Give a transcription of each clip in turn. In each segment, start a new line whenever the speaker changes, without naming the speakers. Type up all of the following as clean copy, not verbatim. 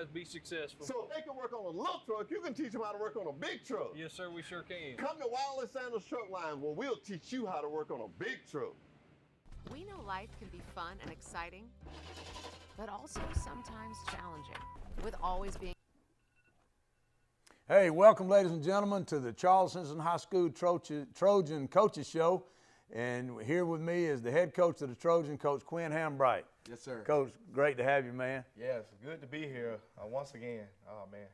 Be successful.
So if they can work on a little truck, you can teach them how to work on a big truck.
Yes, sir, we sure can.
Come to Wireless Sandals Truck Line where we'll teach you how to work on a big truck.
We know life can be fun and exciting, but also sometimes challenging, with always being.
Hey, welcome, ladies and gentlemen, to the Charles Simpson High School Trojan Coaches Show. And here with me is the head coach of the Trojan, Coach Quinn Hambright.
Yes, sir.
Coach, great to have you, man.
Yes, good to be here once again. Oh, man.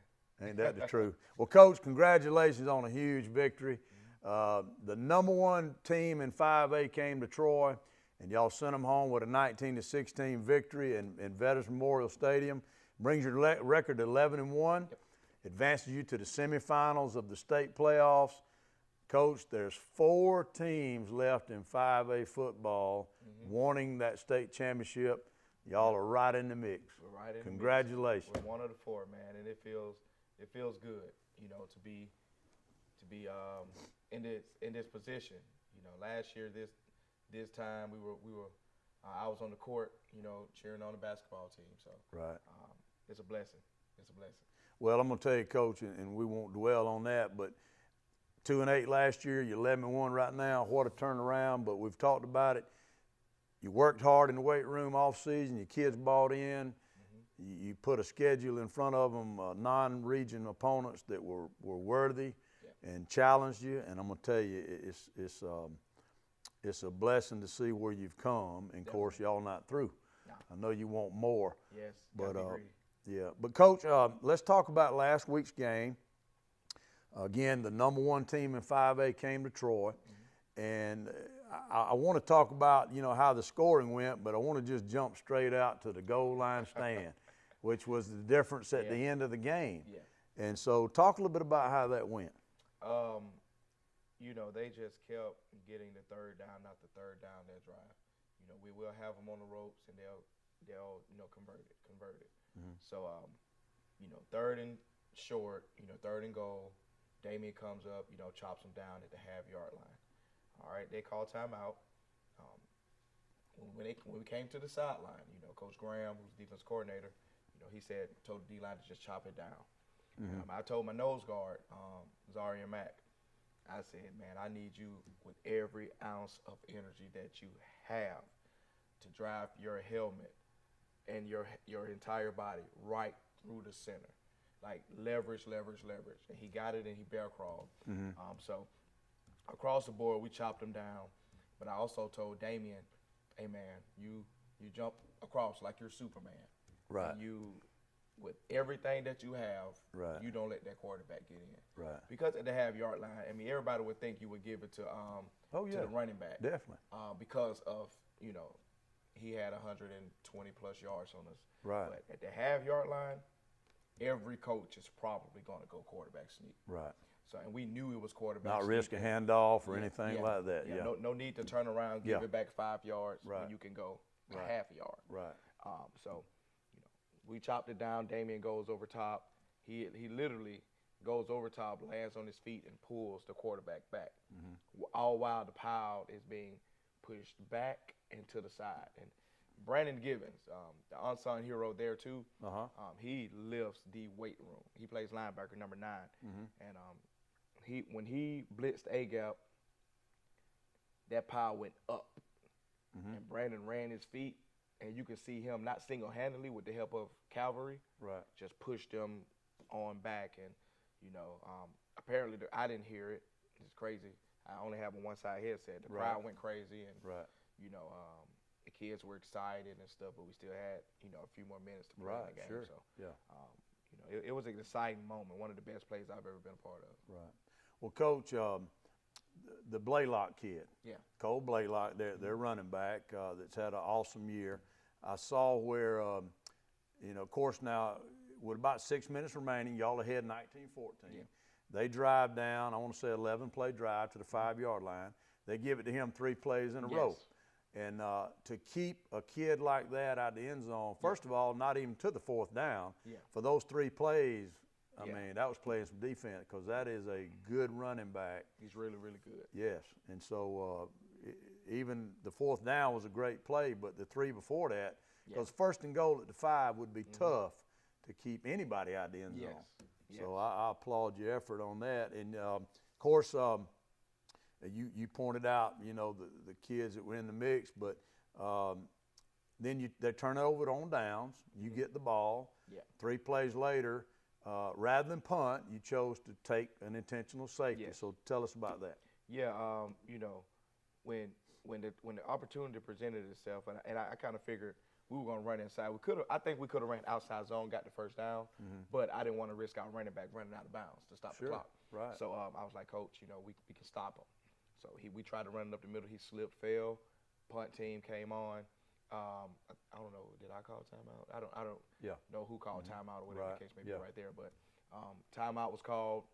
Ain't that the truth? Well, Coach, congratulations on a huge victory. The number one team in 5A came to Troy, and y'all sent them home with a 19-16 victory in Veterans Memorial Stadium. Brings your record to 11-1. Yep. Advances you to the semifinals of the state playoffs. Coach, there's 4 teams left in 5A football wanting that state championship. Y'all are right in the mix.
We're right in
Congratulations.
The mix. We're one of the 4, man, and it feels good, you know, to be in this position. You know, last year this time I was on the court, you know, cheering on the basketball team. So
right,
it's a blessing. It's a blessing.
Well, I'm gonna tell you, Coach, and we won't dwell on that, but 2-8 last year, you're 11-1 right now. What a turnaround! But we've talked about it. You worked hard in the weight room off season. Your kids bought in. You put a schedule in front of them, non-region opponents that were worthy and challenged you. And I'm gonna tell you, it's a blessing to see where you've come. And of course, y'all not through.
No.
I know you want more.
Yes.
But yeah. But Coach, let's talk about last week's game. Again, the number one team in 5A came to Troy, and I want to talk about, you know, how the scoring went, but I want to just jump straight out to the goal line stand, which was the difference at the end of the game.
Yeah.
And so talk a little bit about how that went.
You know, they just kept getting the third down after third down their drive. You know, we will have them on the ropes, and they'll you know, convert it. So, you know, third and short, you know, third and goal. Damien comes up, you know, chops him down at the half-yard line. All right, they call timeout. When we came to the sideline, you know, Coach Graham, who's the defense coordinator, you know, he told the D-line to just chop it down. I told my nose guard, Zaria Mack, I said, man, I need you with every ounce of energy that you have to drive your helmet and your entire body right through the center. Like leverage. And he got it and he bear crawled. So across the board, we chopped him down. But I also told Damien, hey, man, you jump across like you're Superman.
Right.
And you, with everything that you have,
right,
you don't let that quarterback get in.
Right.
Because at the half-yard line, I mean, everybody would think you would give it to to the running back.
Definitely.
Because of, you know, he had 120-plus yards on us.
Right.
But at the half-yard line, every coach is probably going to go quarterback sneak.
Right.
So, and we knew it was quarterback
Not
sneak.
risk a handoff or anything like that. Yeah.
No need to turn around, give it back 5 yards, when you can go a half a yard.
Right.
So, you know, we chopped it down. Damien goes over top. He literally goes over top, lands on his feet, and pulls the quarterback back. All while the pile is being pushed back and to the side. And Brandon Givens, the unsung hero there too, he lifts the weight room. He plays linebacker number 9. And when he blitzed A-gap, that pile went up. And Brandon ran his feet, and you can see him not single-handedly with the help of cavalry, just pushed them on back. And, you know, apparently I didn't hear it. It's crazy. I only have a one-side headset. The crowd went crazy, and, you know, the kids were excited and stuff, but we still had, you know, a few more minutes to play in the game.
Sure.
So, you know, it was an exciting moment, one of the best plays I've ever been a part of.
Right. Well, Coach, the Blaylock kid, Cole Blaylock, their running back that's had an awesome year. I saw where, you know, of course now, with about 6 minutes remaining, y'all ahead 19-14. They drive down, I want to say 11-play drive to the 5-yard line. They give it to him 3 plays in a row. And to keep a kid like that out the end zone, first of all, not even to the 4th down, for those 3 plays, I mean, that was playing some defense, because that is a good running back.
He's really, really good.
Yes. And so even the 4th down was a great play, but the 3 before that, because 1st and goal at the 5 would be tough to keep anybody out of the end zone.
Yes.
So I applaud your effort on that. And of course, you pointed out, you know, the kids that were in the mix, but then they turn it over on downs. You get the ball.
Yeah. 3
plays later, rather than punt, you chose to take an intentional safety.
Yes.
So tell us about that.
Yeah, you know, when the opportunity presented itself, and I kind of figured we were going to run inside. I think we could have ran outside zone, got the first down, but I didn't want to risk our running back running out of bounds to stop the clock.
Right.
So I was like, Coach, you know, we can stop him. So we tried to run it up the middle. He slipped, fell. Punt team came on. I don't know. Did I call timeout? I don't know who called timeout or whatever the case may be right there. But timeout was called.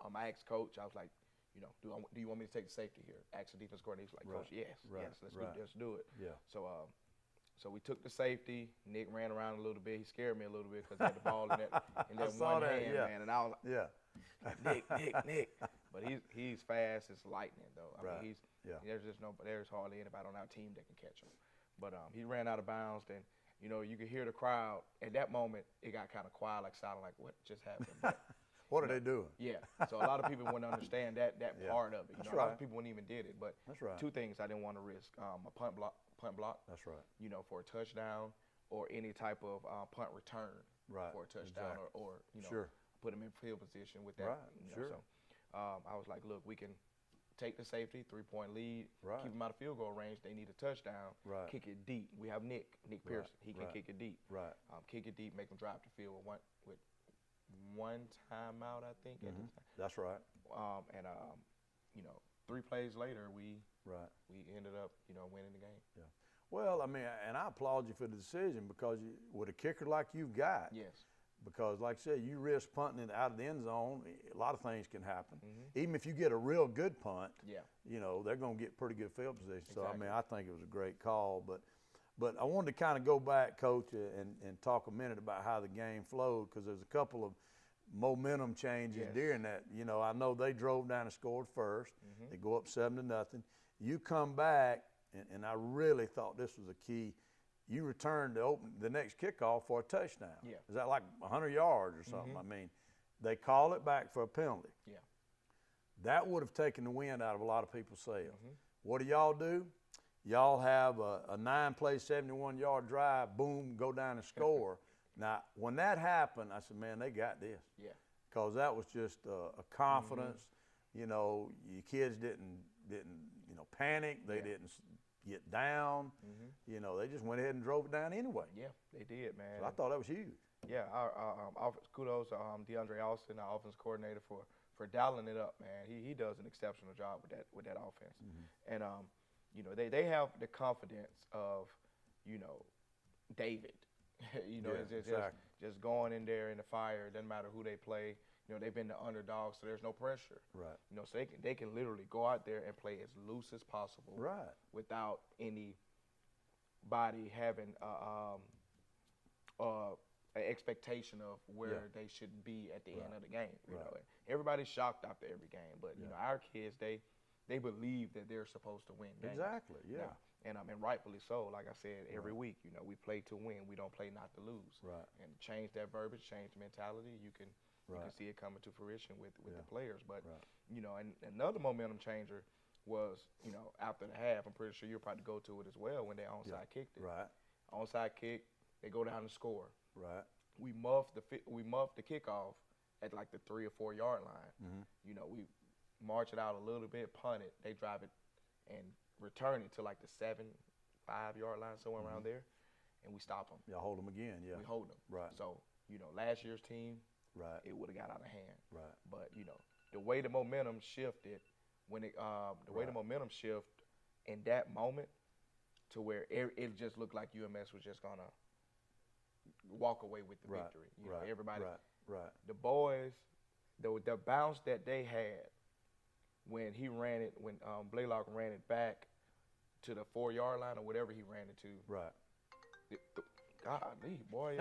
I asked Coach. I was like, you know, do you want me to take the safety here? Asked the defense coordinator. He's like, Coach, yes, let's do it.
Yeah.
So we took the safety. Nick ran around a little bit. He scared me a little bit because he had the ball in that one hand, man. And I was like, Nick. But he's fast as lightning, though. I mean, there's hardly anybody on our team that can catch him. But he ran out of bounds, and you know you could hear the crowd. At that moment, it got kind of quiet, like sounding like what just happened. But,
what are they doing?
Yeah. So a lot of people wouldn't understand that part of it. You know, a lot of people wouldn't even did it. But two things I didn't want to risk: a punt block.
That's right.
You know, for a touchdown or any type of punt return for a touchdown or you know put him in field position with that. You know, so I was like, look, we can take the safety, 3-point lead, keep them out of field goal range. They need a touchdown. Kick it deep. We have Nick Pearson. He can kick it deep. Kick it deep, make them drive the field with one timeout, I think. At the time.
That's right.
And you know, 3 plays later, we ended up, you know, winning the game.
Yeah. Well, I mean, and I applaud you for the decision because with a kicker like you've got.
Yes.
Because, like I said, you risk punting it out of the end zone. A lot of things can happen. Even if you get a real good punt, you know, they're going to get pretty good field position. So, I mean, I think it was a great call. But I wanted to kind of go back, Coach, and talk a minute about how the game flowed because there's a couple of momentum changes during that. You know, I know they drove down and scored first. They go up 7-0. You come back, and I really thought this was a key. You returned to open the next kickoff for a touchdown. Yeah. Is that like 100 yards or something? I mean, they call it back for a penalty.
Yeah.
That would have taken the wind out of a lot of people's sails. What do? Y'all have a 9-play, 71-yard drive, boom, go down and score. Now, when that happened, I said, man, they got this. Yeah. Because that was just a confidence. You know, your kids didn't you know, panic. They didn't get down. You know, they just went ahead and drove it down anyway.
Yeah, they did, man.
So I thought that was huge.
Yeah, our kudos to DeAndre Austin, our offense coordinator, for dialing it up, man. He does an exceptional job with that offense. And you know, they have the confidence of, you know, David. You know, it's just going in there in the fire. It doesn't matter who they play. You know, they've been the underdogs, so there's no pressure. Right. You know, so they can literally go out there and play as loose as possible. Right. Without anybody having an expectation of where they should be at the end of the game. You know, everybody's shocked after every game, but you know, our kids they believe that they're supposed to win games.
Exactly. Yeah.
And rightfully so. Like I said, every week, you know, we play to win. We don't play not to lose. Right. And change that verbiage, change the mentality. You can see it coming to fruition with the players. But you know, and another momentum changer was, you know, after the half. I'm pretty sure you'll probably go to it as well when they onside kicked it. Right. Onside kick, they go down and score. Right. We muff the kickoff at like the 3 or 4 yard line. You know, we march it out a little bit, punt it. They drive it and return it to like the 7-5 yard line, somewhere around there, and we stop them.
Y'all hold them again, yeah.
We hold them. Right. So, you know, last year's team, it would have got out of hand. Right. But, you know, the way the momentum shifted, when it, way the momentum shift in that moment to where it just looked like UMS was just going to walk away with the victory. You know, everybody, the boys, the bounce that they had when he ran it, when Blaylock ran it back to the 4 yard line or whatever he ran it to. Right. Golly, boy,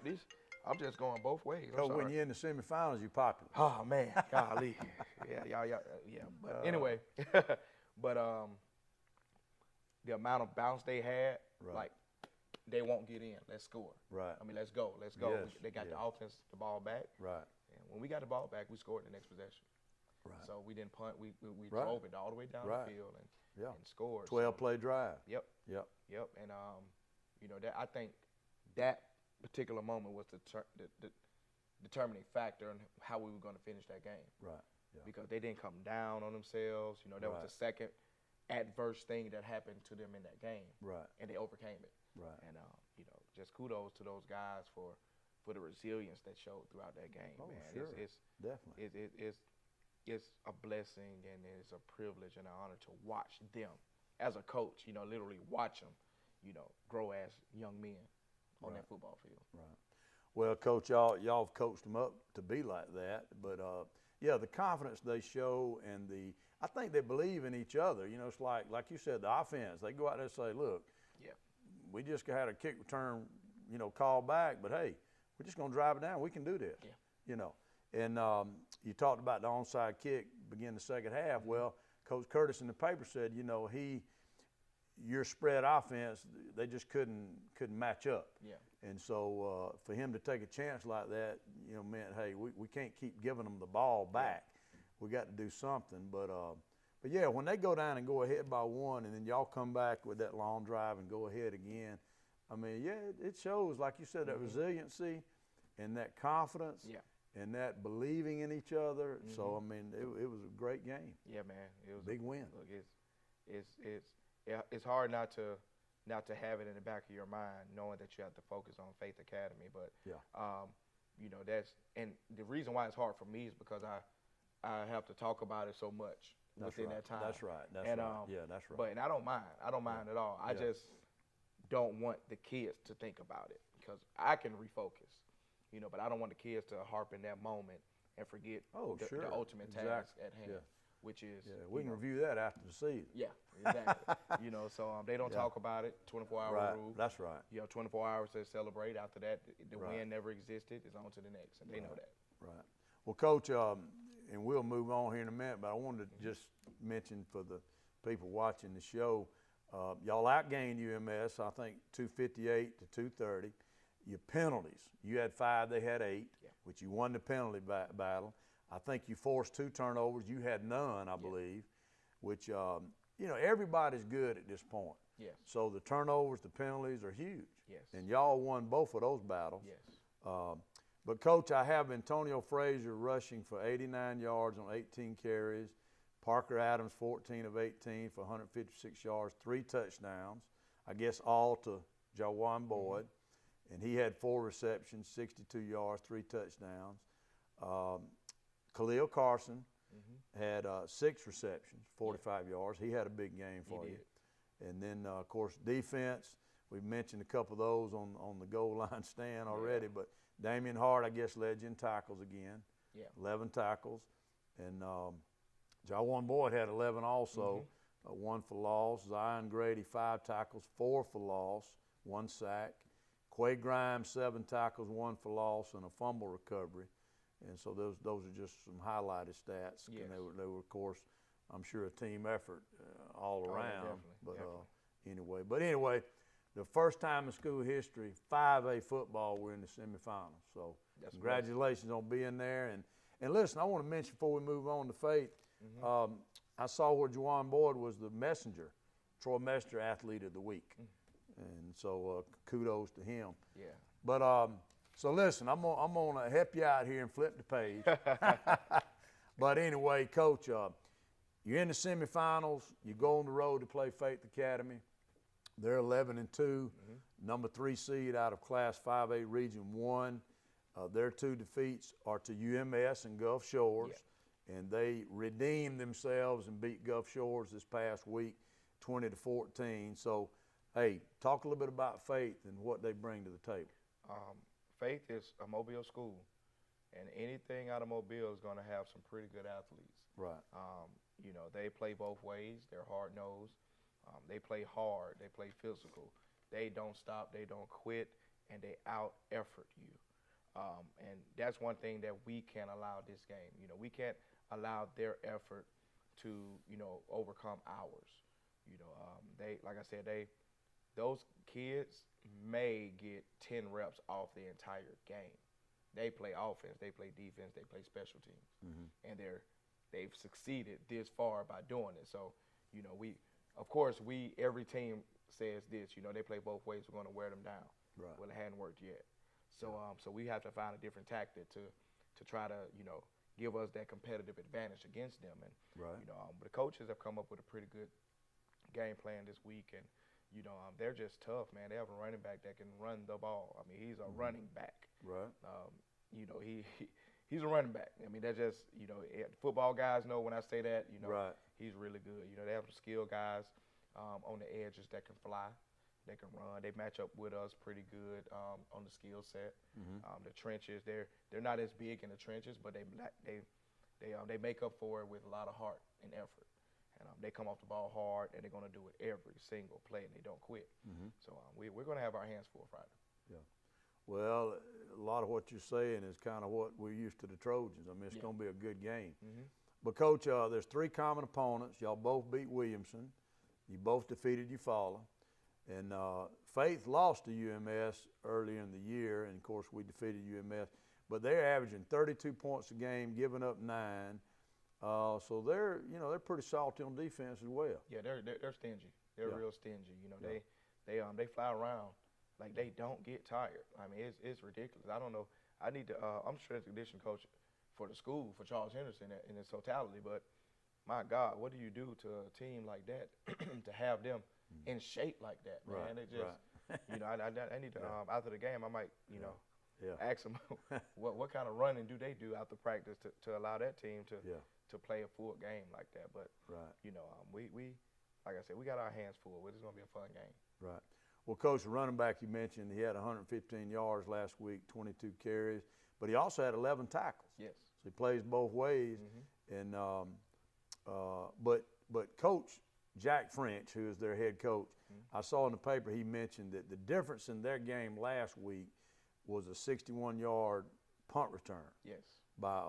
this I'm just going both ways.
So when you're in the semifinals, you're popular.
Oh man, golly, yeah. But anyway, but the amount of bounce they had, like they won't get in. Let's score.
Right.
I mean, let's go. Let's go.
Yes,
They got
yes.
the offense, the ball back.
Right.
And when we got the ball back, we scored the next possession.
Right.
So we didn't punt. We
Right.
drove it all the way down
Right.
the field and
Yeah.
scored.
12-play drive.
Yep.
Yep.
Yep. And you know, that I think that particular moment was the determining factor in how we were going to finish that game.
Right. Yeah.
Because they didn't come down on themselves. You know, that was
Right.
the second adverse thing that happened to them in that game.
Right.
And they overcame it.
Right.
And you know, just kudos to those guys for the resilience that showed throughout that game.
Oh,
man.
sure.
It's
Definitely.
it's a blessing and it's a privilege and an honor to watch them as a coach. You know, literally watch them, you know, grow as young men on that football field.
Right. Well, Coach, y'all have coached them up to be like that, but yeah, the confidence they show and I think they believe in each other. You know, it's like you said, the offense. They go out there and say, look,
Yeah.
we just had a kick return, you know, call back, but hey, we're just gonna drive it down. We can do this.
Yeah.
You know, and you talked about the onside kick begin the second half. Well, Coach Curtis in the paper said, you know, your spread offense, they just couldn't match up.
Yeah.
And so for him to take a chance like that, you know, meant, hey, we can't keep giving them the ball back. We got to do something. But yeah, when they go down and go ahead by one, and then y'all come back with that long drive and go ahead again, I mean, yeah, it shows, like you said, that resiliency and that confidence and that believing in each other. So, I mean, it was a great game.
Yeah, man. It was
Big win.
Look, it's hard not to have it in the back of your mind, knowing that you have to focus on Faith Academy. But you know, and the reason why it's hard for me is because I have to talk about it so much within that time.
That's right. That's
and,
right. Yeah, that's right.
But I don't mind. I don't mind at all. I just don't want the kids to think about it because I can refocus, you know. But I don't want the kids to harp in that moment and forget the ultimate task at hand, which is
we can review that after the season.
Yeah, exactly. You know, so they don't talk about it. 24-hour rule.
That's right.
You know, 24 hours to celebrate. After that, the win never existed. It's on to the next, and they know that.
Right. Well, Coach, and we'll move on here in a minute, but I wanted to just mention for the people watching the show, y'all outgained UMS, I think 258 to 230. Your penalties, you had 5, they had 8, which you won the penalty battle. I think you forced 2 turnovers. You had none, I believe, which, you know, everybody's good at this point.
Yes.
So the turnovers, the penalties are huge.
Yes.
And y'all won both of those battles.
Yes.
But, Coach, I have Antonio Frazier rushing for 89 yards on 18 carries. Parker Adams, 14 of 18 for 156 yards, 3 touchdowns. I guess all to Jawan Boyd. And he had 4 receptions, 62 yards, 3 touchdowns. Khalil Carson had 6 receptions, 45 yards. He had a big game for you. And then, of course, defense. We've mentioned a couple of those on the goal line stand already. But Damian Hart, I guess, led you in tackles again. 11 tackles. And Jawan Boyd had 11 also, 1 for loss. Zion Grady, 5 tackles, 4 for loss, 1 sack. Quay Grimes, 7 tackles, 1 for loss, and a fumble recovery. And so those are just some highlighted stats.
Yes.
And they were, of course, I'm sure a team effort all around.
Definitely.
But anyway, the first time in school history, 5A football, we're in the semifinals. So congratulations on being there. And listen, I want to mention before we move on to Faith, I saw where Jawan Boyd was the messenger, Troy Messenger Athlete of the Week. And so kudos to him.
Yeah.
But so listen, I'm gonna help you out here and flip the page. But anyway, Coach, you're in the semifinals. You go on the road to play Faith Academy. They're 11-2, number 3 seed out of Class 5A Region 1. Their 2 defeats are to UMS and Gulf Shores, and they redeemed themselves and beat Gulf Shores this past week, 20-14. So, hey, talk a little bit about Faith and what they bring to the table.
Faith is a Mobile school, and anything out of Mobile is going to have some pretty good athletes.
Right.
You know, they play both ways. They're hard-nosed. They play hard. They play physical. They don't stop. They don't quit, and they out-effort you. And that's one thing that we can't allow this game. You know, we can't allow their effort to, you know, overcome ours. You know, they, like I said, those kids may get 10 reps off the entire game. They play offense, they play defense, they play special teams, and they've succeeded this far by doing it. So, you know, every team says this. You know, they play both ways. We're going to wear them down.
Right.
Well, it hadn't worked yet. So, so we have to find a different tactic to try to, you know, give us that competitive advantage against them. And you know, but the coaches have come up with a pretty good game plan this week, and you know, they're just tough, man. They have a running back that can run the ball. I mean, he's a running back.
Right.
You know, he's a running back. I mean, that's just, you know, football guys know when I say that, you know, he's really good. You know, they have some skilled guys on the edges that can fly, they can run. They match up with us pretty good on the skill set. The trenches, they're not as big in the trenches, but they make up for it with a lot of heart and effort. And they come off the ball hard, and they're going to do it every single play, and they don't quit. So we're going to have our hands full Friday.
Yeah. Well, a lot of what you're saying is kind of what we're used to the Trojans. I mean, it's going to be a good game. But, Coach, there's 3 common opponents. Y'all both beat Williamson. You both defeated Eufaula. And Faith lost to UMS earlier in the year, and, of course, we defeated UMS. But they're averaging 32 points a game, giving up 9. So they're pretty salty on defense as well.
Yeah, they're stingy. They're real stingy. You know, they fly around like they don't get tired. I mean, it's ridiculous. I don't know. I'm strength and conditioning coach for the school for Charles Henderson in its totality. But my God, what do you do to a team like that to have them in shape like that, man? They just, you know, I need to after the game I might, you know. Ask them what kind of running do they do after practice to allow that team to play a full game like that. But you know, we like I said, we got our hands full. It's going to be a fun game. Right.
Well, Coach, the running back you mentioned, he had 115 yards last week, 22 carries, but he also had 11 tackles.
Yes.
So he plays both ways. And but Coach Jack French, who is their head coach, I saw in the paper he mentioned that the difference in their game last week was a 61-yard punt return.
Yes.
By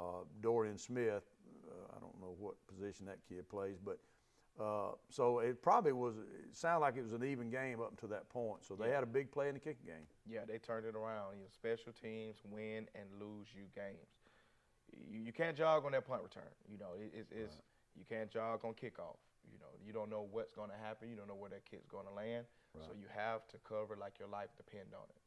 Dorian Smith. I don't know what position that kid plays, but so it sounded like it was an even game up until that point. So they had a big play in the kicking game.
Yeah, they turned it around. You know, special teams win and lose you games. You can't jog on that punt return. You know, you can't jog on kickoff. You know, you don't know what's going to happen. You don't know where that kid's going to land. So you have to cover like your life depend on it.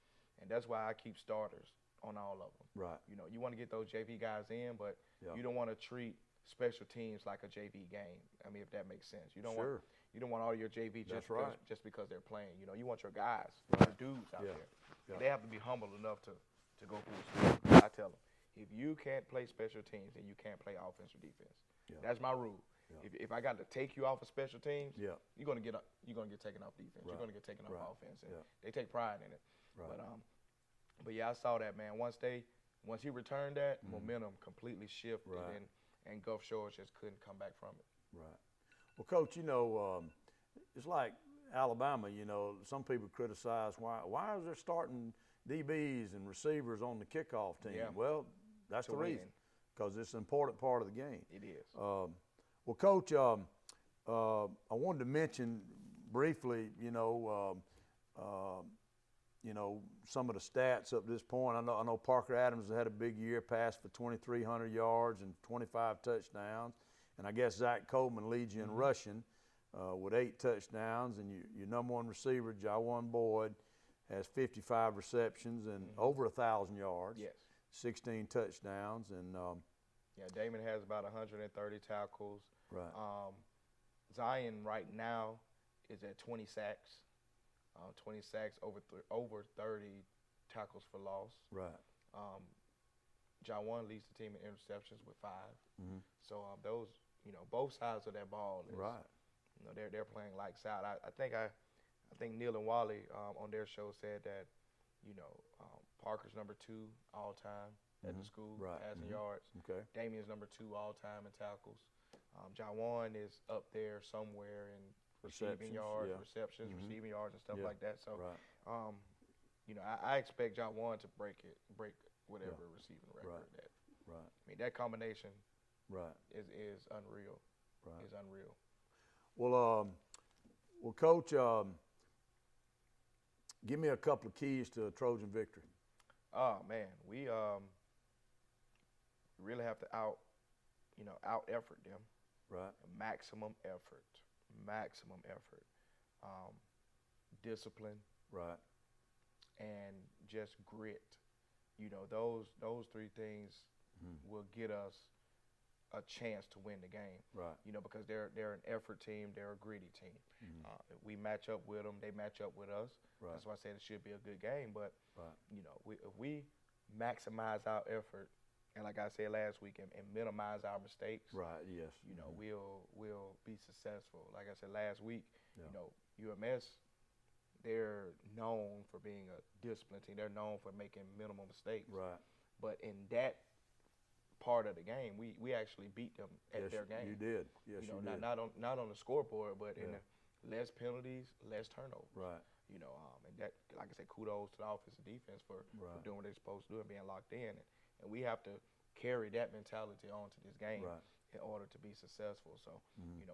And that's why I keep starters on all of them. Right. You know, you want to get those JV guys in, but you don't want to treat special teams like a JV game. I mean, if that makes sense. You don't want all your JV just because they're playing. You know, you want your guys, your dudes out there. Yeah. They have to be humble enough to go full speed. I tell them, if you can't play special teams, then you can't play offense or defense. Yeah. That's my rule. Yeah. If I got to take you off of special teams, you're gonna get taken off defense. You're gonna get taken off offense, and they take pride in it. Right. But yeah, I saw that, man. Once he returned that, momentum completely shifted, and Gulf Shores just couldn't come back from it.
Right. Well, Coach, you know, it's like Alabama. You know, some people criticize why is there starting DBs and receivers on the kickoff team? Yeah. Well, that's the reason, because it's an important part of the game.
It is.
Well, Coach, I wanted to mention briefly, you know, some of the stats up to this point. I know Parker Adams has had a big year, passed for 2,300 yards and 25 touchdowns. And I guess Zach Coleman leads you in rushing with 8 touchdowns. And your number 1 receiver, Jawan Boyd, has 55 receptions and over 1,000 yards.
Yes.
16 touchdowns. And
Damon has about 130 tackles.
Right.
Zion right now is at 20 sacks. 20 sacks, over 30 tackles for loss. Right. Jawan leads the team in interceptions with 5. So those, you know, both sides of that ball is, you know, they're playing lights out. I think Neil and Wally on their show said that, you know, Parker's number 2 all time at the school passing yards. Okay. Damien's number 2 all time in tackles. Jawan is up there somewhere in receiving yards, receptions, receiving yards, and stuff like that. So, you know, I expect Jawan to break whatever receiving record that. Right. I mean, that combination is unreal. Right. Is unreal.
Well, Coach, Give me a couple of keys to a Trojan victory.
Oh man, we really have to out effort them.
Right.
Maximum effort. Discipline.
Right.
And just grit. Those three things will get us a chance to win the game.
Right.
Because they're an effort team, they're a gritty team. We match up with them, they match up with us.
Right.
That's why I said it should be a good game. But
right.
if we maximize our effort, and like I said last week, and minimize our mistakes,
right. Yes.
we'll be successful. Like I said last week, UMS, they're known for being a disciplined team. They're known for making minimal mistakes.
Right.
But in that part of the game, we actually beat them at their game.
You did. Yes, you did.
Not on the scoreboard, but in the less penalties, less turnovers.
Right.
And that, like I said, kudos to the offense and defense for doing what they're supposed to do and being locked in. And we have to carry that mentality onto this game in order to be successful. So,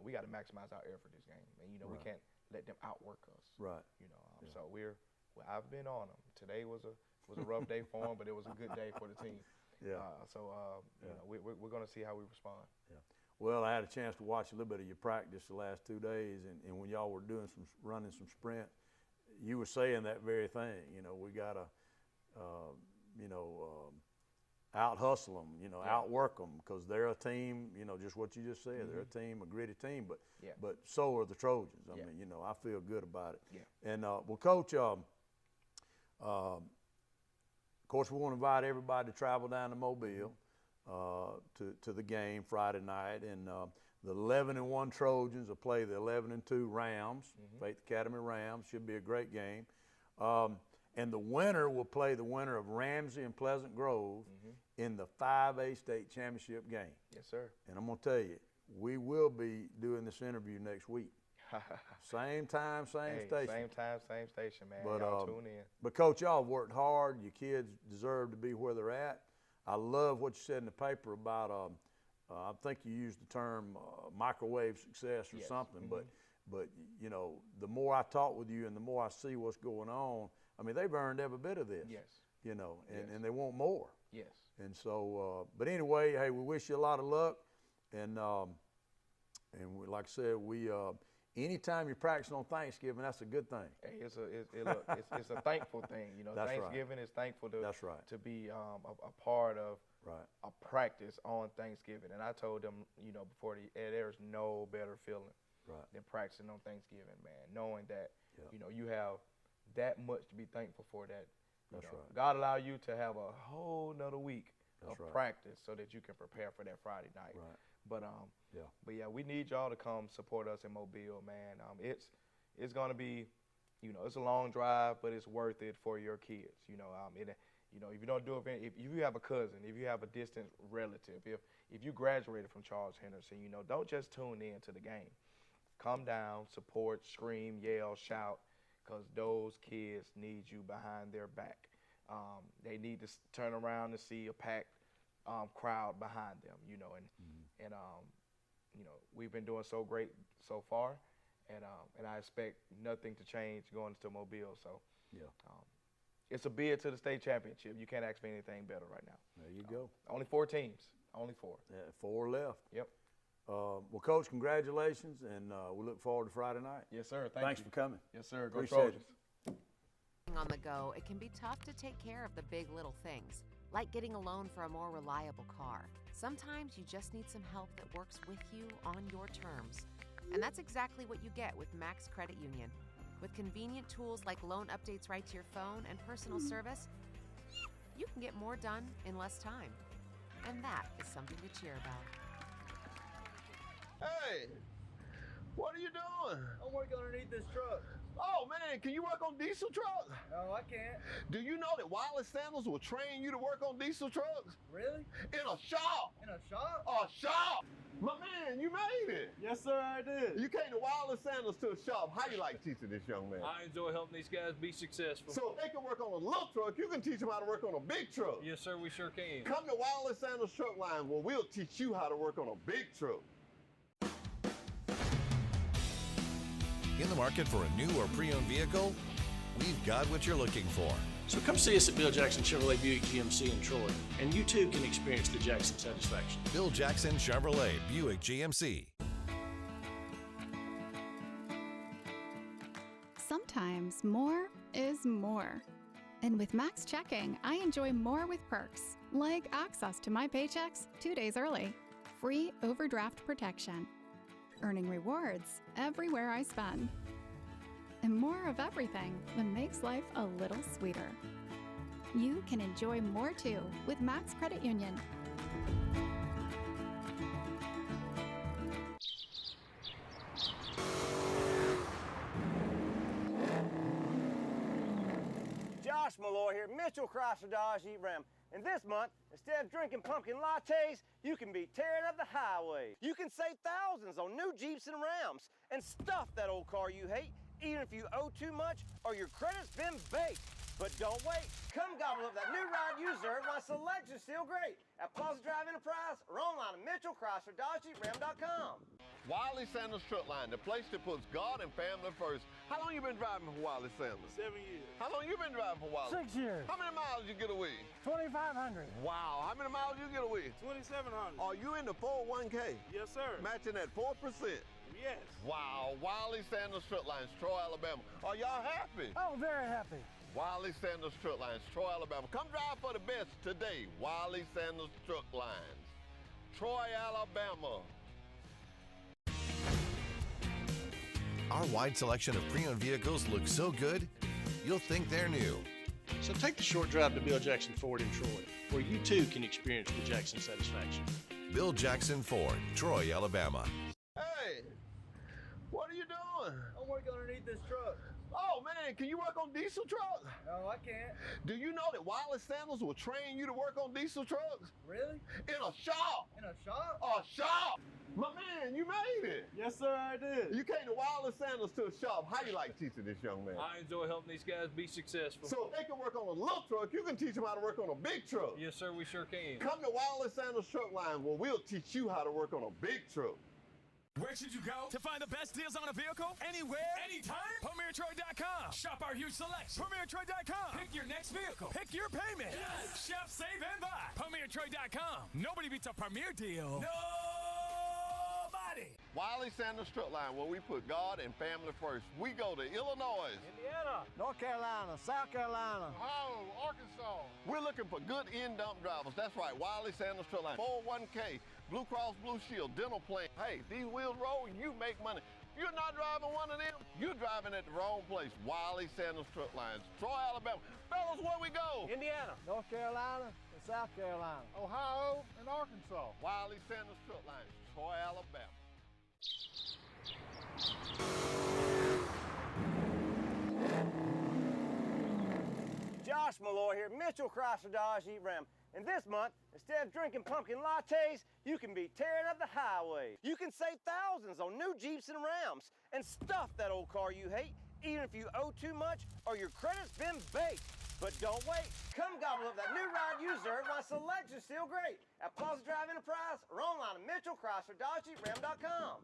we got to maximize our effort this game. And, we can't let them outwork us.
Right.
So I've been on them. Today was a rough day for them, but it was a good day for the team.
Yeah.
We're going to see how we respond. Yeah.
Well, I had a chance to watch a little bit of your practice the last 2 days, and when y'all were running some sprint, you were saying that very thing. We got to, out hustle them, outwork them, because they're a team. Just what you just said, they're a team, a gritty team, but so are the Trojans. I mean, I feel good about it. Yeah. And well, Coach, of course, we want to invite everybody to travel down to Mobile to the game Friday night, and the 11-1 Trojans will play the 11-2 Rams, Faith Academy Rams. Should be a great game. And the winner will play the winner of Ramsey and Pleasant Grove in the 5A state championship game.
Yes, sir.
And I'm going to tell you, we will be doing this interview next week. Same time, same station.
Same time, same station, man.
But,
y'all tune in.
But, Coach, y'all have worked hard. Your kids deserve to be where they're at. I love what you said in the paper about, I think you used the term microwave success or something. But the more I talk with you and the more I see what's going on, I mean, they've earned every bit of this.
Yes.
And they want more.
Yes.
And so, but anyway, hey, we wish you a lot of luck. And like I said, anytime you're practicing on Thanksgiving, that's a good thing.
Hey, it's a thankful thing.
That's
Thanksgiving is thankful to
to
be a part of a practice on Thanksgiving. And I told them, before there's no better feeling than practicing on Thanksgiving, man. Knowing that you have that much to be thankful for. That God allow you to have a whole nother week of practice so that you can prepare for that Friday night.
Right.
But we need y'all to come support us in Mobile, man. It's gonna be, it's a long drive, but it's worth it for your kids. If you don't do it, if you have a cousin, if you have a distant relative, if you graduated from Charles Henderson, don't just tune in to the game. Come down, support, scream, yell, shout, because those kids need you behind their back. They need to turn around and see a packed crowd behind them, and we've been doing so great so far, and I expect nothing to change going to Mobile. So it's a bid to the state championship. You can't ask for anything better right now.
There you go.
Only 4 teams. Only 4.
Yeah, 4 left.
Yep.
Well, Coach, congratulations, and we look forward to Friday night.
Yes, sir.
Thanks for coming.
Yes, sir. Go
Appreciate
Trojans.
it.
On the go, it can be tough to take care of the big little things, like getting a loan for a more reliable car. Sometimes you just need some help that works with you on your terms. And that's exactly what you get with Max Credit Union. With convenient tools like loan updates right to your phone and personal service, you can get more done in less time. And that is something to cheer about.
Hey, what are you doing?
I'm working underneath this truck.
Oh man, can you work on diesel trucks?
No, I can't.
Do you know that Wireless Sandals will train you to work on diesel trucks?
Really?
In a shop.
In a shop?
A shop. My man, you made it.
Yes, sir, I did.
You came to Wireless Sandals to a shop. How you like teaching this young man?
I enjoy helping these guys be successful.
So if they can work on a little truck, you can teach them how to work on a big truck.
Yes, sir, we sure can.
Come to Wireless Sandals Truck Line where we'll teach you how to work on a big truck.
In the market for a new or pre-owned vehicle? we've got what you're looking for.
So come see us at Bill Jackson Chevrolet Buick GMC in Troy, and you too can experience the Jackson satisfaction.
Bill Jackson Chevrolet Buick GMC.
Sometimes more is more. And with Max Checking, I enjoy more with perks, like access to my paychecks 2 days early, free overdraft protection, earning rewards everywhere I spend, and more of everything that makes life a little sweeter. You can enjoy more too with Max Credit Union.
Josh Malloy here, Mitchell Chrysler Dodge Jeep Ram. And this month, instead of drinking pumpkin lattes, you can be tearing up the highway. You can save thousands on new Jeeps and Rams and stuff that old car you hate, even if you owe too much or your credit's been baked. But don't wait. Come gobble up that new ride you deserve while selection's still great at Plaza Drive Enterprise or online at MitchellChryslerDodgeJeepRam.com.
Wiley Sanders Truck Line, the place that puts God and family first. How long you been driving for Wiley Sanders?
7 years.
How long you been driving for Wiley?
6 years.
How many miles you get away?
2,500.
Wow, how many miles you get away?
2,700.
Are you in the 401k?
Yes, sir.
Matching at 4%?
Yes.
Wow, Wiley Sanders Truck Lines, Troy, Alabama. Are y'all happy?
Oh, very happy.
Wiley Sanders Truck Lines, Troy, Alabama. Come drive for the best today. Wiley Sanders Truck Lines, Troy, Alabama.
Our wide selection of pre-owned vehicles looks so good, you'll think they're new.
So take the short drive to Bill Jackson Ford in Troy, where you too can experience the Jackson satisfaction.
Bill Jackson Ford, Troy, Alabama.
Hey, what are you doing?
I'm working underneath this truck.
Oh man, can you work on diesel trucks?
No, I can't.
Do you know that Wiley Sanders will train you to work on diesel trucks?
Really?
In a shop.
In a shop?
A shop. My man, you made it.
Yes, sir, I did.
You came to Wiley Sanders to a shop. How you like teaching this young man?
I enjoy helping these guys be successful.
So if they can work on a little truck, you can teach them how to work on a big truck.
Yes, sir, we sure can.
Come to Wiley Sanders Truck Line where we'll teach you how to work on a big truck.
Where should you go to find the best deals on a vehicle? Anywhere, anytime. PremierTroy.com. Shop our huge selection. PremierTroy.com. Pick your next vehicle. Pick your payment. Yes. Shop, save, and buy. PremierTroy.com. Nobody beats a Premier deal. Nobody.
Wiley Sanders Truck Line where we put God and family first. We go to Illinois,
Indiana,
North Carolina, South Carolina,
Ohio, Arkansas.
We're looking for good in-dump drivers. That's right, Wiley Sanders Truck Line. 401k, Blue Cross Blue Shield, dental plan. Hey, these wheels roll, you make money. You're not driving one of them, you're driving at the wrong place. Wiley Sanders Truck Lines, Troy, Alabama. Fellas, where we go?
Indiana,
North Carolina, and South Carolina.
Ohio, and Arkansas.
Wiley Sanders Truck Lines, Troy, Alabama.
Josh Malloy here, Mitchell Chrysler Dodge Jeep Ram. And this month, instead of drinking pumpkin lattes, you can be tearing up the highway. You can save thousands on new Jeeps and Rams and stuff that old car you hate, even if you owe too much or your credit's been baked. But don't wait. Come gobble up that new ride you deserve while selection's still great at Plaza Drive Enterprise or online at MitchellChryslerDodgeJeepRam.com.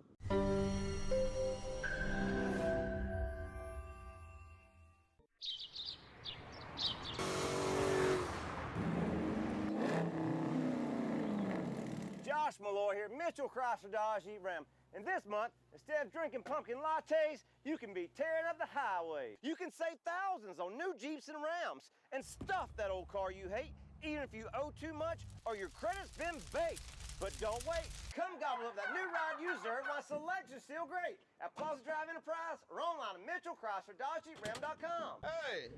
Josh Malloy here, Mitchell Chrysler Dodge Jeep Ram. And this month, instead of drinking pumpkin lattes, you can be tearing up the highway. You can save thousands on new Jeeps and Rams and stuff that old car you hate, even if you owe too much or your credit's been baked. But don't wait. Come gobble up that new ride you deserve while selection's still great at Plaza Drive Enterprise or online at MitchellChryslerDodgeJeepRam.com.
Hey,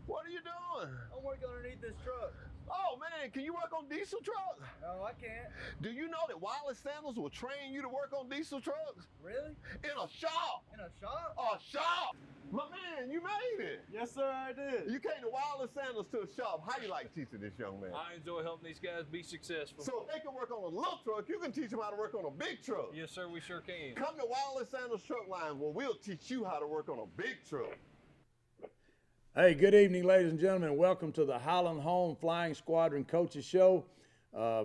what are you doing?
I'm working underneath this truck.
Oh man, can you work on diesel trucks?
No, I can't.
Do you know that Wiley Sanders will train you to work on diesel trucks?
Really?
In a shop.
In a shop?
A shop. My man, you made it.
Yes, sir, I did.
You came to Wiley Sanders to a shop. How you like teaching this young man?
I enjoy helping these guys be successful.
So if they can work on a little truck, you can teach them how to work on a big truck.
Yes, sir, we sure can.
Come to Wiley Sanders Truck Line where we'll teach you how to work on a big truck.
Hey, good evening, ladies and gentlemen. Welcome to the Highland Home Flying Squadron Coaches Show,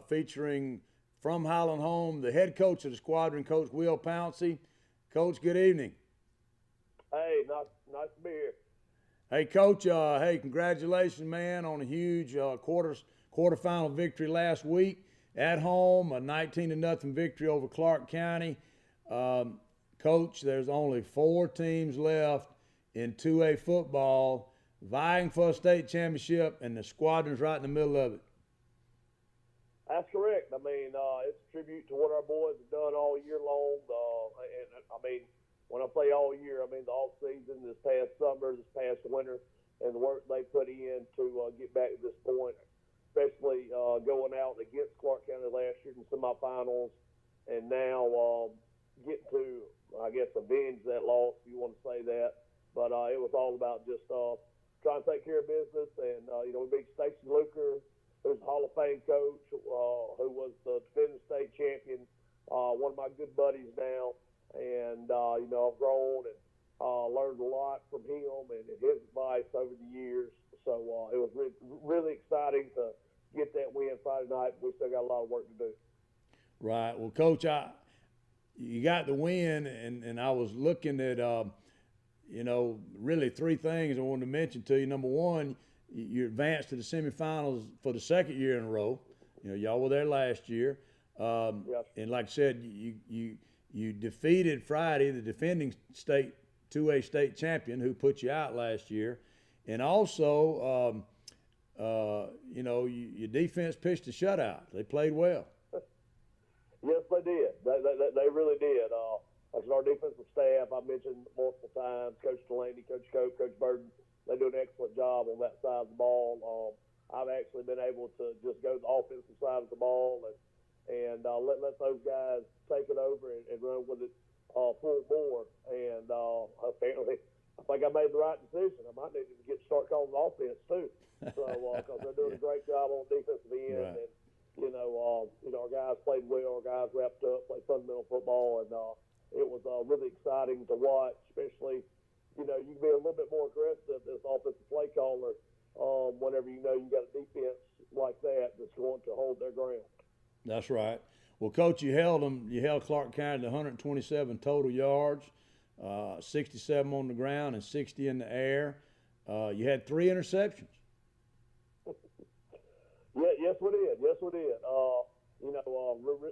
featuring from Highland Home, the head coach of the squadron, Coach Will Pouncey. Coach, good evening.
Hey, nice to be here.
Hey, Coach, hey, congratulations, man, on a huge quarterfinal victory last week at home, a 19-0 victory over Clark County. Coach, there's only 4 teams left in 2A football vying for a state championship, and the squadron's right in the middle of it.
That's correct. I mean, it's a tribute to what our boys have done all year long. And I mean, when I say all year, I mean the off season, this past summer, this past winter, and the work they put in to get back to this point, especially going out against Clark County last year in the semifinals, and now getting to, I guess, avenge that loss, if you want to say that. But it was all about just trying to take care of business. And, we beat Stacey Luker, who's a Hall of Fame coach, who was the defending state champion, one of my good buddies now. And, I've grown and learned a lot from him and his advice over the years. So it was really exciting to get that win Friday night. We still got a lot of work to do.
Right. Well, Coach, you got the win, and I was looking at, really 3 things I wanted to mention to you. Number one, you advanced to the semifinals for the 2nd year in a row. Y'all were there last year.
Yes.
And like I said, you defeated Friday, the defending 2A state champion who put you out last year. And also, your defense pitched a shutout. They played well.
Yes, they did. They really did. Our defensive staff, I mentioned multiple times, Coach Delaney, Coach Cope, Coach Burden, they do an excellent job on that side of the ball. I've actually been able to just go to the offensive side of the ball and let those guys take it over and run with it full bore. And apparently, I think I made the right decision. I might need to start calling the offense too. So because they're doing a great job on the defensive end.
Right.
And our guys played well. Our guys wrapped up, played fundamental football, and it was really exciting to watch. Especially, you can be a little bit more aggressive as offensive play caller whenever you got a defense like that that's going to hold their ground.
That's right. Well, Coach, you held Clark County to 127 total yards, 67 on the ground and 60 in the air. You had 3 interceptions.
Yeah, yes, we did.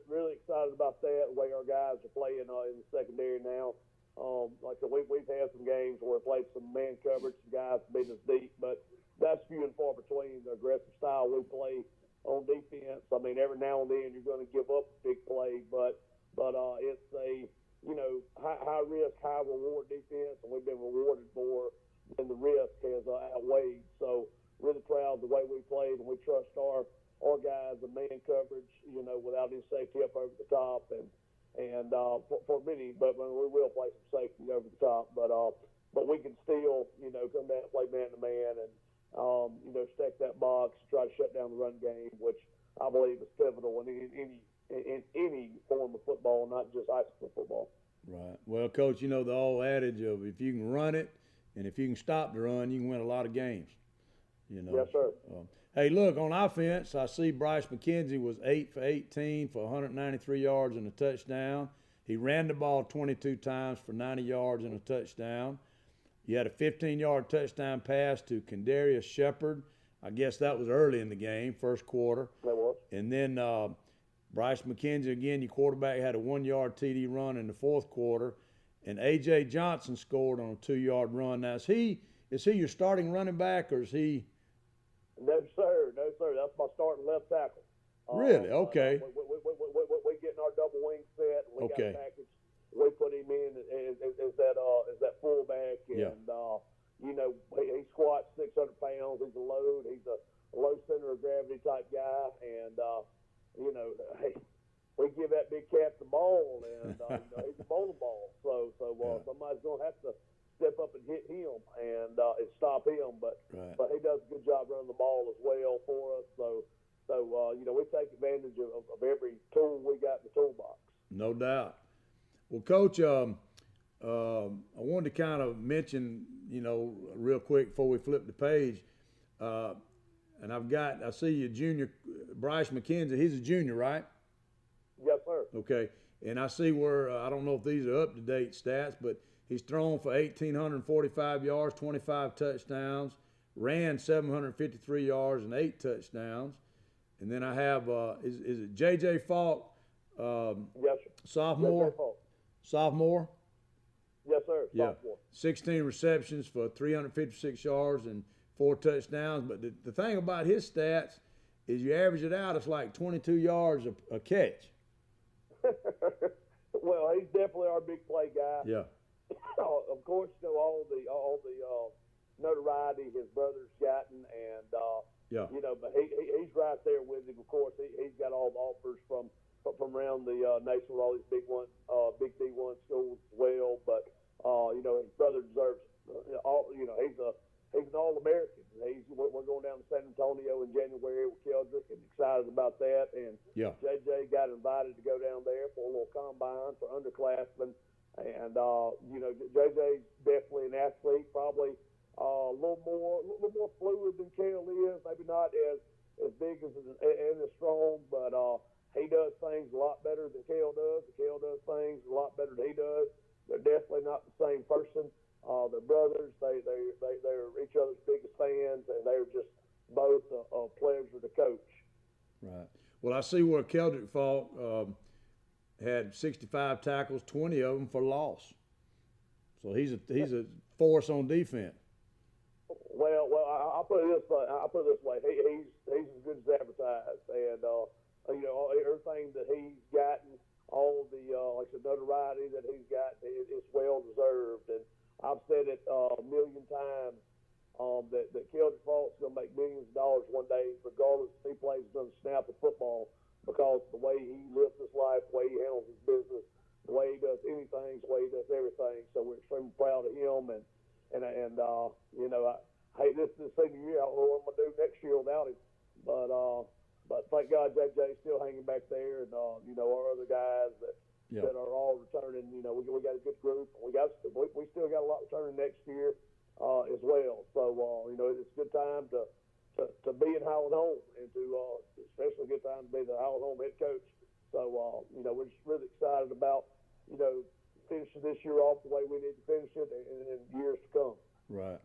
Really excited about that. The way our guys are playing in the secondary now. Like I said, we've had some games where we played some man coverage, some guys beat us deep, but that's few and far between. The aggressive style we play on defense. I mean, every now and then you're going to give up a big play, but it's a high risk, high reward defense, and we've been rewarded more than the risk has outweighed. So really proud of the way we played, and we trust our guys in man coverage, without any safety up over the top, and for many, but we will play some safety over the top, but we can still, come down and play man to man and stack that box, try to shut down the run game, which I believe is pivotal in any form of football, not just high school football.
Right. Well, Coach, the old adage of if you can run it and if you can stop the run, you can win a lot of games.
Yes, sir.
Hey, look, on offense, I see Bryce McKenzie was 8 for 18 for 193 yards and a touchdown. He ran the ball 22 times for 90 yards and a touchdown. You had a 15-yard touchdown pass to Kendarius Shepard. I guess that was early in the game, first quarter.
That was.
And then Bryce McKenzie, again, your quarterback, had a 1-yard TD run in the fourth quarter. And A.J. Johnson scored on a 2-yard run. Now, is he your starting running back, or is he?
No, sir. That's my starting left tackle.
Really? Okay.
We getting our double wing set. And we
Okay.
got a package. We put him in as that fullback, and he squats 600 pounds. He's a load. He's a low center of gravity type guy, and hey, we give that big cat the ball, and he's a bowling ball. So somebody's gonna have to step up and hit him and stop him. But he does a good job running the ball as well for us. So we take advantage of every tool we got in the toolbox.
No doubt. Well, Coach, I wanted to kind of mention, real quick before we flip the page, and I see you junior, Bryce McKenzie. He's a junior, right?
Yes, sir.
Okay. And I see where, I don't know if these are up-to-date stats, but He's thrown for 1,845 yards, 25 touchdowns, ran 753 yards and 8 touchdowns. And then I have, is it J.J. Falk?
Yes, sir.
Sophomore?
J.J. Falk.
Sophomore?
Yes, sir.
Yeah.
Sophomore.
16 receptions for 356 yards and 4 touchdowns. But the thing about his stats is you average it out, it's like 22 yards a catch.
Well, he's definitely our big play guy.
Yeah.
Of course, you know, all the notoriety his brother's gotten, and
Yeah.
you know, but he's right there with him. Of course, he's got all the offers from around the nation with all these big big D1 schools as well. But you know, his brother deserves all. You know, he's an All-American. We're going down to San Antonio in January with Keldrick, and excited about that. And
Yeah.
JJ got invited to go down there for a little combine for underclassmen. And you know, JJ's definitely an athlete, probably a little more fluid than Kel is. Maybe not as big and as strong, but he does things a lot better than Kel does. And Kel does things a lot better than he does. They're definitely not the same person. They're brothers. They're each other's biggest fans, and they're just both a pleasure to coach.
Right. Well, I see where Keldrick Falk had 65 tackles, 20 of them for loss. So he's a force on defense.
Well, I'll put it this way. He's as good as advertised, and you know, everything that he's gotten, all the like the notoriety that he's got, it's well deserved. And I've said it a million times that Keldrick Falk's going to make millions of dollars one day, regardless if he plays another snap of football, because the way he lives his life, the way he handles his business, the way he does anything, the way he does everything. So we're extremely proud of him, and you know, hey, this is the senior year. I don't know what I'm gonna do next year without him, but thank God JJ's still hanging back there, and you know, our other guys that are all returning. You know, we got a good group. We still got a lot returning next year as well. So you know, it's a good time to be in Howland Home, and to especially a good time to be the Howland Home head coach. So you know, we're just really excited about, you know, finishing this year off the way we need to finish it in years to come.
Right.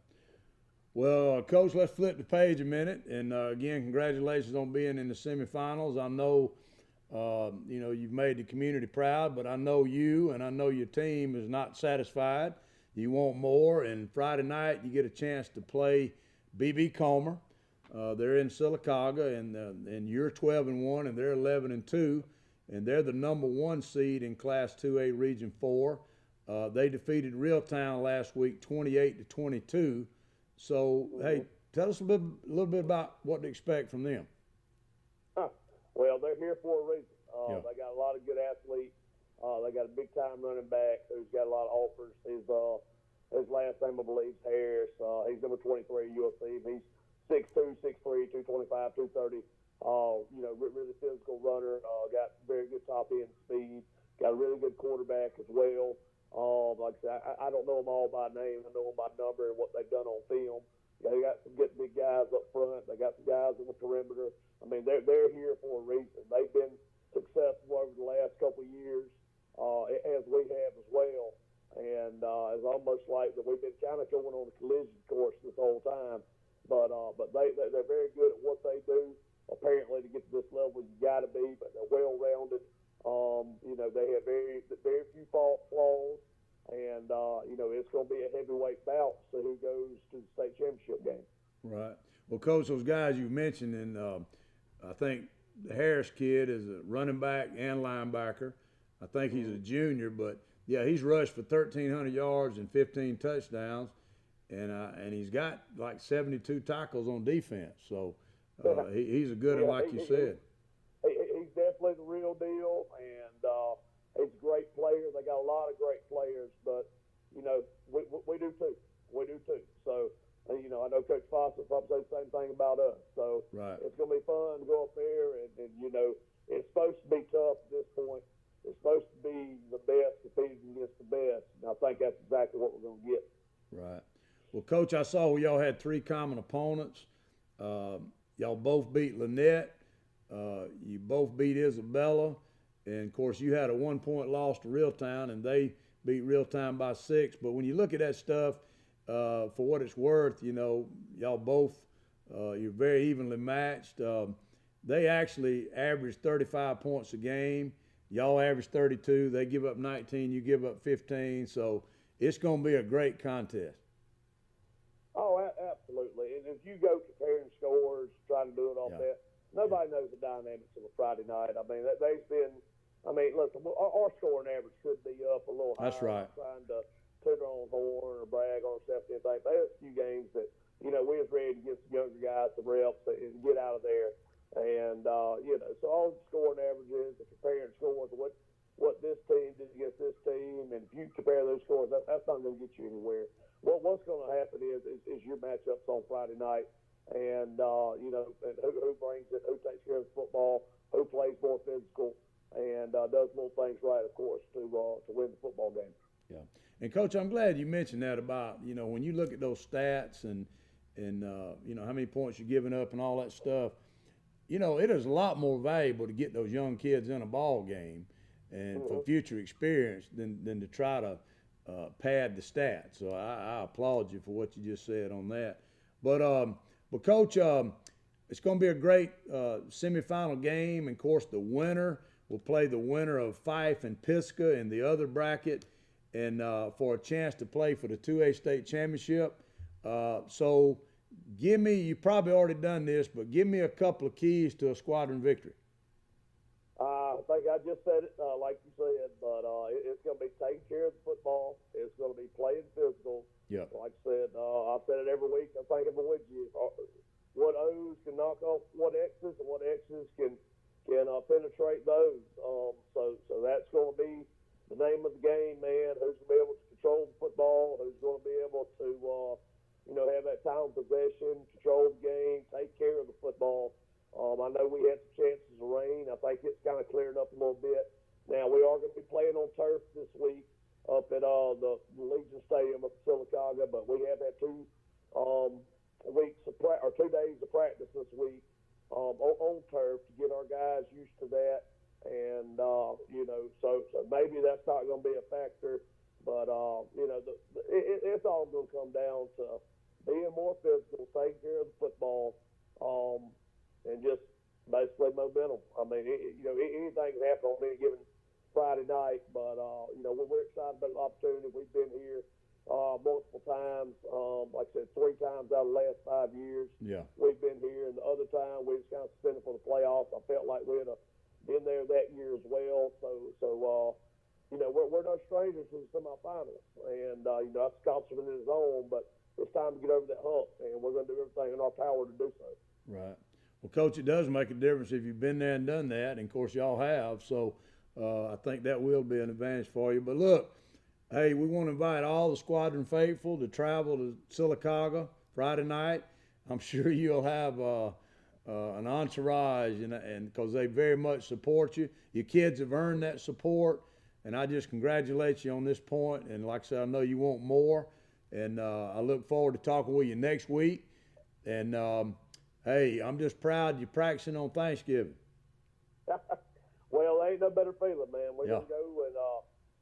Well, Coach, let's flip the page a minute. And again, congratulations on being in the semifinals. I know, you know, you've made the community proud, but I know you and I know your team is not satisfied. You want more. And Friday night, you get a chance to play B.B. Comer. They're in Sylacauga, and you're 12-1, and they're 11-2, and they're the #1 seed in Class 2A Region 4. They defeated Reeltown last week, 28-22. So, hey, tell us a little bit about what to expect from them.
Well, they're here for a reason. They got a lot of good athletes. They got a big-time running back who's got a lot of offers. His last name, I believe, is Harris. He's number 23 at USC. He's 6'2", 6'3", 225, 230. You know, really physical runner. Got very good top end speed. Got a really good quarterback as well. Like I said, I don't know them all by name. I know them by number and what they've done on film. They got some good big guys up front. They got some guys in the perimeter. I mean, they're here for a reason. They've been successful over the last couple of years, as we have as well. And it's almost like that we've been kind of going on a collision course this whole time. But they're very good at what they do. Apparently, to get to this level, you got to be. But they're well-rounded. You know, they have very few flaws, and you know, it's going to be a heavyweight bout. So who goes to the state championship game?
Right. Well, Coach, those guys you mentioned, and I think the Harris kid is a running back and linebacker. I think he's a junior, but yeah, he's rushed for 1,300 yards and 15 touchdowns. And he's got like 72 tackles on defense. So he's a good one, like you said.
He's definitely the real deal, and he's a great player. They got a lot of great players, but, you know, we do too. We do too. So, you know, I know Coach Foster probably say the same thing about us. So it's going to be fun to go up there, and, you know, it's supposed to be tough at this point. It's supposed to be the best competing against the best, and I think that's exactly what we're going to get. Right.
Well, Coach, I saw y'all had 3 common opponents. Y'all both beat Lynette. You both beat Isabella. And, of course, you had a 1-point loss to Reeltown, and they beat Real Time by 6. But when you look at that stuff, for what it's worth, you know, y'all both, you're very evenly matched. They actually average 35 points a game. Y'all average 32. They give up 19. You give up 15. So it's going to be a great contest.
Oh, absolutely. And if you go comparing scores, try to do it off that, nobody knows the dynamics of a Friday night. I mean, they've been, I mean, look, our scoring average could be up a little higher.
That's right.
Trying to toot our own horn or brag on ourselves and anything. There's a few games that, you know, we was ready to get some younger guys some reps and get out of there. And, you know, so all the scoring averages, the comparing scores, what this team did against this team, and if you compare those scores, that's not going to get you anywhere. What's going to happen is your matchups on Friday night, and, you know, and who brings it, who takes care of the football, who plays more physical, and does little things right, of course, to win the football game.
Yeah. And, Coach, I'm glad you mentioned that about, you know, when you look at those stats and you know, how many points you're giving up and all that stuff, you know, it is a lot more valuable to get those young kids in a ball game and for future experience than to try to pad the stats. So I applaud you for what you just said on that. But Coach, it's going to be a great semifinal game. And, of course, the winner will play the winner of Fife and Pisgah in the other bracket and for a chance to play for the 2A state championship. So give me, you probably already done this, but give me a couple of keys to a squadron victory.
I think I just said it, like you said, but it's going to be taking care of the football. It's going to be playing physical.
Yeah.
Like I said, I've said it every week. I think I'm with you. What O's can knock off what X's, and what X's can penetrate those. So that's going to be the name of the game, man. Who's going to be able to control the football? Who's going to be able to, you know, have that time of possession, control the game, take care of the football. I know we had some chances of rain. I think it's kind of cleared up a little bit. Now, we are going to be playing on turf this week up at the Legion Stadium up in Sylacauga, but we have had 2 days of practice this week on turf to get our guys used to that. And, you know, so maybe that's not going to be a factor. But, you know, it's all going to come down to being more physical, taking care of the football, and just basically momentum. I mean, you know, anything can happen on any given Friday night. But, you know, we're excited about the opportunity. We've been here multiple times. Like I said, 3 times out of the last 5 years.
Yeah.
We've been here. And the other time, we just kind of suspended for the playoffs. I felt like we had been there that year as well. So you know, we're no strangers to the semifinals, and you know, that's a compliment in its own. But it's time to get over that hump, and we're going to do everything in our power to do so.
Right. Well, Coach, it does make a difference if you've been there and done that, and of course y'all have. So I think that will be an advantage for you. But look, hey, we want to invite all the squadron faithful to travel to Sylacauga Friday night. I'm sure you'll have an entourage, and because they very much support you. Your kids have earned that support. And I just congratulate you on this point. And like I said, I know you want more. And I look forward to talking with you next week. And, hey, I'm just proud you're practicing on Thanksgiving.
Well, ain't no better feeling, man. We're
Yeah.
going to go and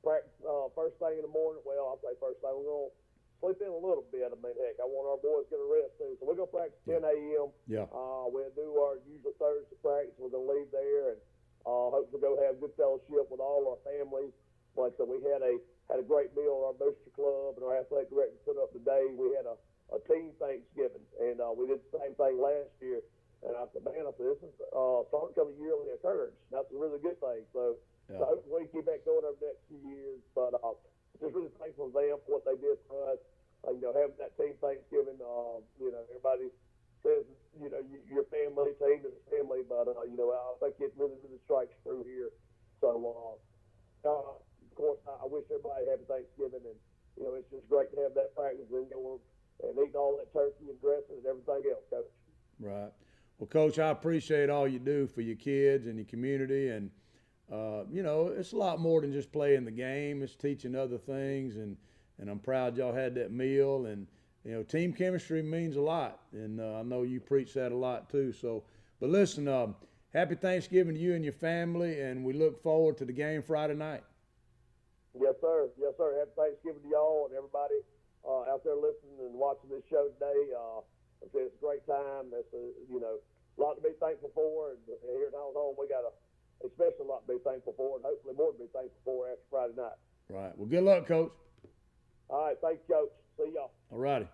practice first thing in the morning. Well, I'll say first thing. We're going to sleep in a little bit. I mean, heck, I want our boys to get a rest, too. So we're going to practice 10 a.m.
Yeah.
We'll do our usual Thursday practice. We're going to leave there and hopefully go have good fellowship with all our families. Like I said, we had a great meal at our booster club, and our athletic director put up today. We had a team Thanksgiving, and we did the same thing last year. And I said, man, this is starting to become a yearly occurrence. That's a really good thing. So, so hopefully we keep that going over the next few years. But just really thankful to them for what they did for us. You know, having that team Thanksgiving, you know, everybody says, you know, your family, team is family, but, you know, I think it really strikes through here. So, of course, I wish everybody a happy Thanksgiving, and, you know, it's just great to have that practice and go and eating all that turkey and dressing and everything else, Coach.
Right. Well, Coach, I appreciate all you do for your kids and your community. And, you know, it's a lot more than just playing the game. It's teaching other things, and I'm proud y'all had that meal. And, you know, team chemistry means a lot, and I know you preach that a lot too. So, but listen, happy Thanksgiving to you and your family, and we look forward to the game Friday night.
Yes, sir. sir. Yes, sir. Happy Thanksgiving to y'all and everybody out there listening and watching this show today. It's a great time. It's a lot to be thankful for. And here at home, we got especially a lot to be thankful for, and hopefully more to be thankful for after Friday night.
Right. Well, good luck, Coach.
All right. Thanks, Coach. See y'all.
All righty.